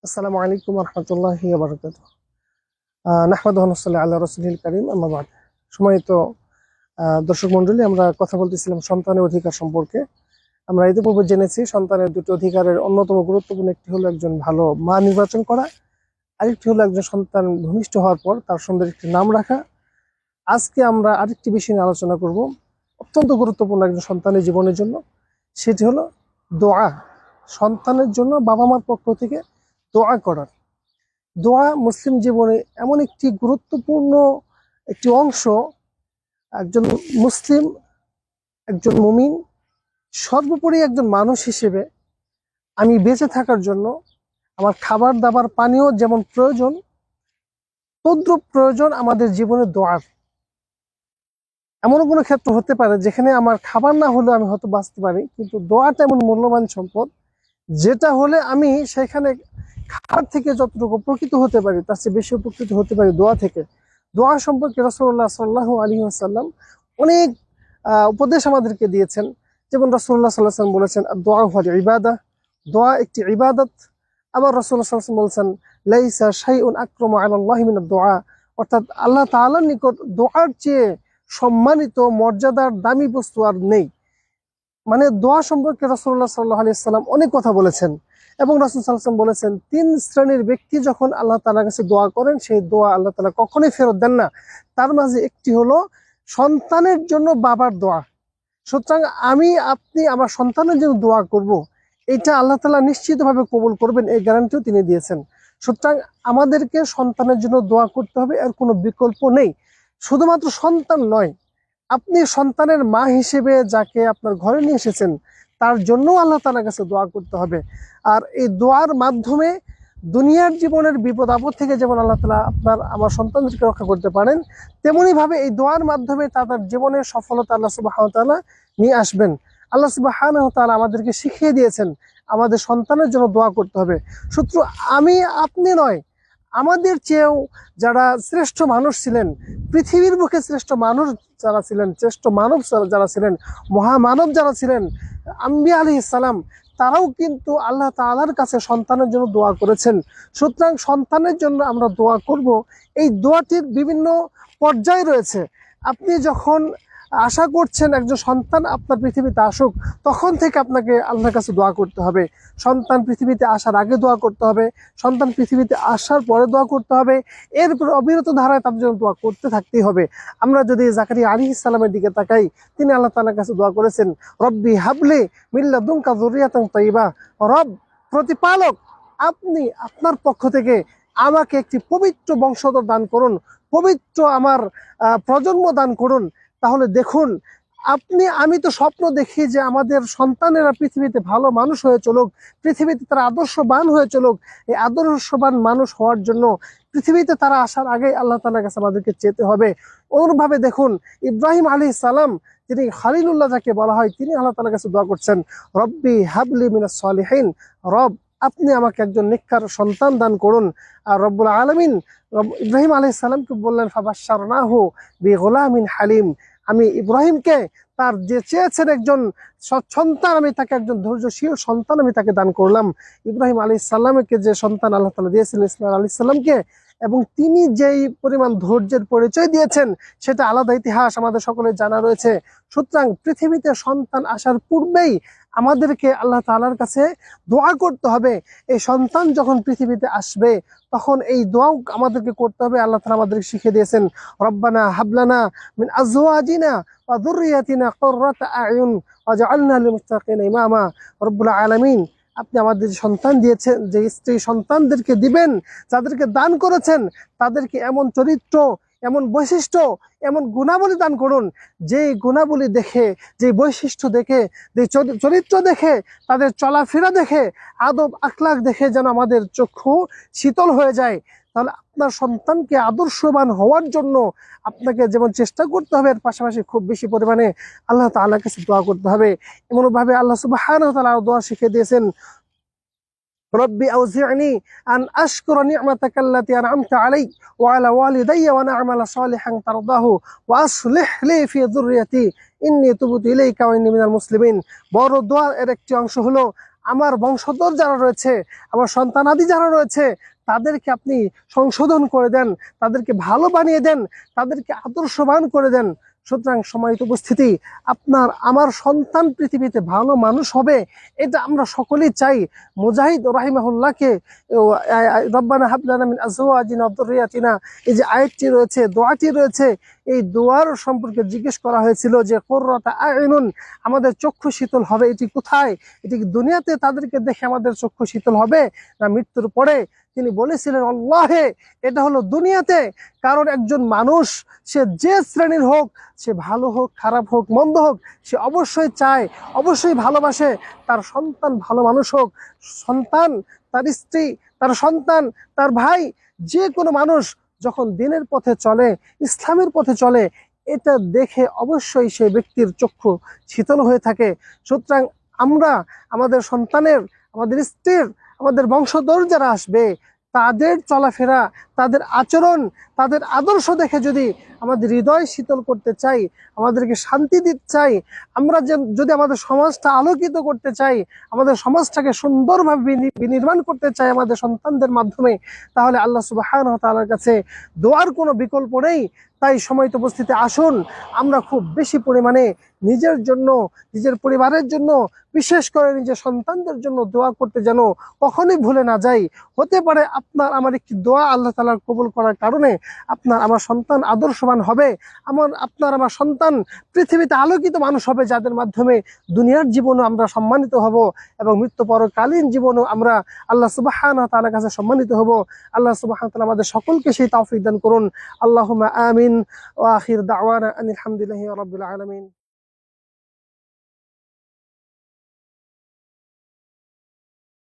আসসালামু আলাইকুম রহমতুল্লাহি ওয়া বারাকাতুহু। নাহমাদুহু ওয়া নুসাল্লি আলা রাসূলিল কারীম, আম্মা বা'দ। সম্মানিত দর্শক মণ্ডলী, আমরা কথা বলতেছিলাম সন্তানের অধিকার সম্পর্কে। আমরা ইতিপূর্বে জেনেছি সন্তানের দুটি অধিকারের অন্যতম গুরুত্বপূর্ণ একটি হলো একজন ভালো মা নির্বাচন করা, আরেকটি হলো একজন সন্তান ভূমিষ্ঠ হওয়ার পর তার সুন্দর একটি নাম রাখা। আজকে আমরা আরেকটি বিষয় নিয়ে আলোচনা করব, অত্যন্ত গুরুত্বপূর্ণ একজন সন্তানের জীবনের জন্য। সেটি হলো দোয়া। সন্তানের জন্য বাবা মার পক্ষ থেকে দোয়া করার। দোয়া মুসলিম জীবনে এমন একটি গুরুত্বপূর্ণ একটি অংশ। একজন মুসলিম, একজন মুমিন, সর্বোপরি একজন মানুষ হিসেবে আমি বেঁচে থাকার জন্য আমার খাবার দাবার পানীয় যেমন প্রয়োজন, তদ্রূপ প্রয়োজন আমাদের জীবনে দোয়ার। এমন কোনো ক্ষেত্র হতে পারে যেখানে আমার খাবার না হলে আমি হয়তো বাঁচতে পারি, কিন্তু দোয়াটা এমন মূল্যবান সম্পদ যেটা হলে আমি সেখানে খাবার থেকে যতটুকু উপকৃত হতে পারি তার চেয়ে বেশি উপকৃত হতে পারি দোয়া থেকে। দোয়া সম্পর্কে রাসূলুল্লাহ সাল্লাল্লাহু আলাইহি ওয়াসাল্লাম অনেক উপদেশ আমাদেরকে দিয়েছেন। যেমন রাসূলুল্লাহ সাল্লাল্লাহু আলাইহি ওয়াসাল্লাম বলেছেন, দোয়া হুয়াল ইবাদাহ, দোয়া একটি ইবাদত। আবার রাসূলুল্লাহ সাল্লাল্লাহু আলাইহি ওয়াসাল্লাম বলেছেন, লাইসা শাইউন আকরামু আলাল্লাহি মিনাদ দোয়া, অর্থাৎ আল্লাহ তাআলার নিকট দোয়ার চেয়ে সম্মানিত, মর্যাদার, দামি বস্তু আর নেই। মানে দোয়া সম্পর্কে রাসূলুল্লাহ সাল্লাল্লাহু আলাইহি ওয়াসাল্লাম অনেক কথা বলেছেন। এবং রাসূল সাল্লাল্লাহু আলাইহি ওয়াসাল্লাম বলেছেন, তিন শ্রেণীর ব্যক্তি যখন আল্লাহ তাআলার কাছে দোয়া করেন, সেই দোয়া আল্লাহ তাআলা কখনোই ফেরত দেন না। তার মাঝে একটি হলো সন্তানের জন্য বাবার দোয়া। সুতরাং আমি আপনি আমার সন্তানের জন্য দোয়া করব, এটা আল্লাহ তাআলা নিশ্চিতভাবে কবুল করবেন, এই গ্যারান্টিও তিনি দিয়েছেন। সুতরাং আমাদেরকে সন্তানের জন্য দোয়া করতে হবে, এর কোনো বিকল্প নেই। শুধুমাত্র সন্তান নয়, আপনি সন্তানের মা হিসেবে যাকে আপনার ঘরে নিয়ে এসেছেন তার জন্য আল্লাহ তাআলার কাছে দোয়া করতে হবে। আর এই দোয়ার মাধ্যমে দুনিয়ার জীবনের বিপদ আপদ থেকে যেমন আল্লাহ তাআলা আমার সন্তানদেরকে রক্ষা করতে পারেন, তেমনি ভাবে এই দোয়ার মাধ্যমে তাদের জীবনের সফলতা আল্লাহ সুবহানাহু ওয়া তাআলা নিয়ে আসবেন। আল্লাহ সুবহানাহু ওয়া তাআলা আমাদেরকে শিখিয়ে দিয়েছেন আমাদের সন্তানের জন্য দোয়া করতে হবে। শুধু আমি আপনি নয়, আমাদের চেয়েও যারা শ্রেষ্ঠ মানুষ ছিলেন, পৃথিবীর বুকে শ্রেষ্ঠ মানুষ যারা ছিলেন, শ্রেষ্ঠ মানব যারা ছিলেন, মহামানব যারা ছিলেন, আম্বিয়া আলাইহিস সালাম, তারাও কিন্তু আল্লাহ তাআলার কাছে সন্তানের জন্য দোয়া করেছেন। সুতরাং সন্তানের জন্য আমরা দোয়া করব। এই দোয়াটির বিভিন্ন পর্যায় রয়েছে। আপনি যখন আশা করছেন একজন সন্তান আপনার পৃথিবীতে আসুক, তখন থেকে আপনাকে আল্লাহর কাছে দোয়া করতে হবে। সন্তান পৃথিবীতে আসার আগে দোয়া করতে হবে, সন্তান পৃথিবীতে আসার পরে দোয়া করতে হবে, এরপর অবিরত ধারায় তার জন্য দোয়া করতে থাকতেই হবে। আমরা যদি জাকারিয়া আলাইহিস সালামের দিকে তাকাই, তিনি আল্লাহ তাআলার কাছে দোয়া করেছেন, রব্বি হাবলি মিন লাদুনকা যুররিয়াতান তাইয়্যিবা, রব প্রতিপালক, আপনি আপনার পক্ষ থেকে আমাকে একটি পবিত্র বংশধর দান করুন, পবিত্র আমার প্রজন্ম দান করুন। তাহলে দেখুন, আমি তো স্বপ্ন দেখি যে আমাদের সন্তানেরা পৃথিবীতে ভালো মানুষ হয়ে চলুক, পৃথিবীতে তারা আদর্শবান হয়ে চলুক। এই আদর্শবান মানুষ হওয়ার জন্য পৃথিবীতে তারা আসার আগেই আল্লাহ তাআলার কাছে আমাদেরকে চেতে হবে। অনুরূপভাবে দেখুন, ইব্রাহিম আলাইহিস সালাম, যিনি খলিলুল্লাহ যাকে বলা হয়, তিনি আল্লাহ তাআলার কাছে দোয়া করছেন, রব্বি হাবলি মিনাস সলিহিন, রব আপনি আমাকে একজন নেককার সন্তান দান করুন। আর রব্বুল আলামিন ইব্রাহিম আলাইহিস সালামকে বললেন, ফাবাশশারনাহু বিগুলামিন হালিম, আমি ইব্রাহিমকে তার যে চেয়েছেন একজন সন্তান, আমি তাকে একজন ধৈর্যশীল সন্তান আমি তাকে দান করলাম। ইব্রাহিম আলাইহিস সালামকে যে সন্তান আল্লাহ তাআলা দিয়েছিলেন, ইসমাঈল আলাইহিস সালামকে, এবং তিনি যেই পরিমাণ ধৈর্যের পরিচয় দিয়েছেন সেটা আলাদা ইতিহাস আমাদের সকলের জানা রয়েছে। সুতরাং পৃথিবীতে সন্তান আসার পূর্বেই আমাদেরকে আল্লাহ তাআলার কাছে দোয়া করতে হবে। এই সন্তান যখন পৃথিবীতে আসবে তখন এই দোয়াও আমাদেরকে করতে হবে। আল্লাহ তাআলা আমাদেরকে শিখিয়ে দিয়েছেন, রব্বানা হাবলানা মিন আজওয়াজিনা ওয়া যুররিয়াতিনা কুররাতা আয়ুন ওয়াজআলনা লিল মুত্তাকিনা ইমামা। রব্বুল আলামিন, আপনি আমাদের সন্তান দিয়েছেন, যে স্ত্রী সন্তানদেরকে দিবেন, যাদেরকে দান করেছেন, তাদেরকে এমন চরিত্র, এমন বৈশিষ্ট্য, এমন গুণাবলী দান করুন, যেই গুণাবলী দেখে, যে বৈশিষ্ট্য দেখে, যে চরিত্র দেখে, তাদের চলাফেরা দেখে, আদব আখলাক দেখে যেন আমাদের চক্ষু শীতল হয়ে যায়। তাহলে আপনার সন্তানকে আদর্শবান হওয়ার জন্য আপনাকে যেমন চেষ্টা করতে হবে, এর পাশাপাশি খুব বেশি পরিমাণে আল্লাহ তাআলার কাছে দোয়া করতে হবে। এমনভাবে আল্লাহ সুবহানাহু ওয়া তাআলা দোয়া শিখিয়ে দিয়েছেন, রব্বি আউজি'নি আন আশকুরা নি'মাতাকা আল্লাতী আন'আমতা আলাইয়া ওয়া আলা ওয়ালিদাইয়া ওয়া নa'মালা সালিহান তারদাহু ওয়া আসলিহ লি ফি যুররিয়াতি ইন্নী তুবতু ইলাইকা ওয়া ইন্নী মিনাল মুসলিমিন। বড় দোয়া এর একটি অংশ হলো, আমার বংশধর যারা রয়েছে, আমার সন্তানাদি যারা রয়েছে, তাদেরকে আপনি সংশোধন করে দেন, তাদেরকে ভালো বানিয়ে দেন, তাদেরকে আদর্শবান করে দেন। সুতরাং সম্মানিত উপস্থিতি, আপনার আমার সন্তান পৃথিবীতে ভালো মানুষ হবে, এটা আমরা সকলেই চাই। মুজাহিদ রাহিমাহুল্লাহকে রব্বানা হাব লানা মিন আজওয়াজিনা ওয়া যুররিয়াতিনা, এই যে আয়াতটি রয়েছে, দোয়াটি রয়েছে, এই দোয়ার সম্পর্কে জিজ্ঞেস করা হয়েছিল যে কুররাতা আয়ুনুন, আমাদের চক্ষু শীতল হবে এটি কোথায়? এটি কি দুনিয়াতে তাদেরকে দেখে আমাদের চক্ষু শীতল হবে, না মৃত্যুর পরে? তিনি বলেছিলেন আল্লাহে, এটা হলো দুনিয়াতে। কারণ একজন মানুষ সে যে শ্রেণীর হোক, সে ভালো হোক, খারাপ হোক, মন্দ হোক, সে অবশ্যই চায়, অবশ্যই ভালোবাসে তার সন্তান ভালো মানুষ হোক। সন্তান, তার স্ত্রী, তার সন্তান, তার ভাই, যে কোনো মানুষ যখন দিনের পথে চলে, ইসলামের পথে চলে, এটা দেখে অবশ্যই সেই ব্যক্তির চক্ষু শীতল হয়ে থাকে। সুতরাং আমরা আমাদের সন্তানের, আমাদের স্ত্রীর, আমাদের বংশধর যারা আসবে, তাদের চলাফেরা, তাদের আচরণ, তাদের আদর্শ দেখে যদি আমাদের হৃদয় শীতল করতে চাই, আমাদেরকে শান্তি দিতে চাই, আমরা যদি আমাদের সমাজটা আলোকিত করতে চাই, আমাদের সমাজটাকে সুন্দরভাবে বিনির্মাণ করতে চাই আমাদের সন্তানদের মাধ্যমে, তাহলে আল্লাহ সুবহানাহু ওয়া তাআলার কাছে দোয়ার কোনো বিকল্প নেই। তাই সময়ত উপস্থিতি, আসুন আমরা খুব বেশি পরিমাণে নিজের জন্য, নিজের পরিবারের জন্য, বিশেষ করে নিজের সন্তানদের জন্য দোয়া করতে যেন কখনোই ভুলে না যাই। হতে পারে আপনার আমার একটি দোয়া আল্লাহ তাআলা কবুল করার কারণে আপনার আমার সন্তান আদর্শবান হবে, আপনার আমার সন্তান পৃথিবীতে আলোকিত মানুষ হবে, যাদের মাধ্যমে দুনিয়ার জীবনও আমরা সম্মানিত হব এবং মৃত্যু পরকালীন জীবনও আমরা আল্লাহ সুবহানাহু ওয়া তাআলার কাছে সম্মানিত হব। আল্লাহ সুবহানাহু ওয়া তাআলা আমাদের সকলকে সেই তৌফিক দান করুন। আল্লাহুম্মা আমিন ওয়া আখির দাওয়ানা আনিল হামদুলিল্লাহি রাব্বিল আলামিন।